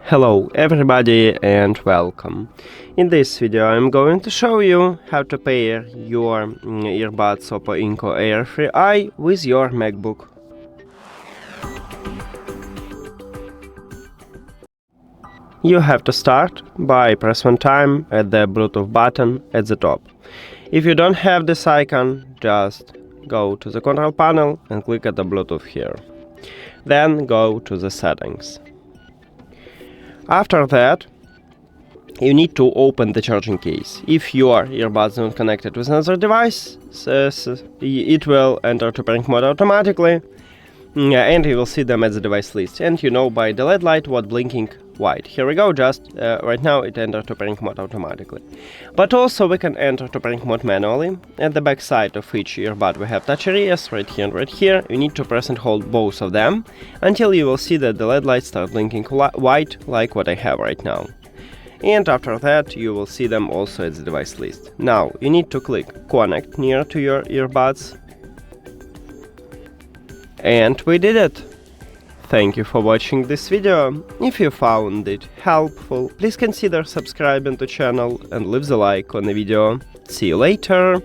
Hello everybody and welcome. In this video I'm going to show you how to pair your earbuds OPPO Enco Air 3i with your MacBook. You have to start by press one time at the Bluetooth button at the top. If you don't have this icon, just go to the control panel and click at the Bluetooth here. Then go to the settings. After that, you need to open the charging case. If your earbuds are not connected with another device, it will enter to pairing mode automatically, and you will see them at the device list. And you know by the LED light what blinking white. Here we go, just right now it entered to pairing mode automatically. But also we can enter to pairing mode manually. At the back side of each earbud we have touch areas, right here and right here. You need to press and hold both of them until you will see that the LED lights start blinking white, like what I have right now. And after that you will see them also at the device list. Now you need to click connect near to your earbuds. And we did it! Thank you for watching this video. If you found it helpful, please consider subscribing to the channel and leave the like on the video. See you later!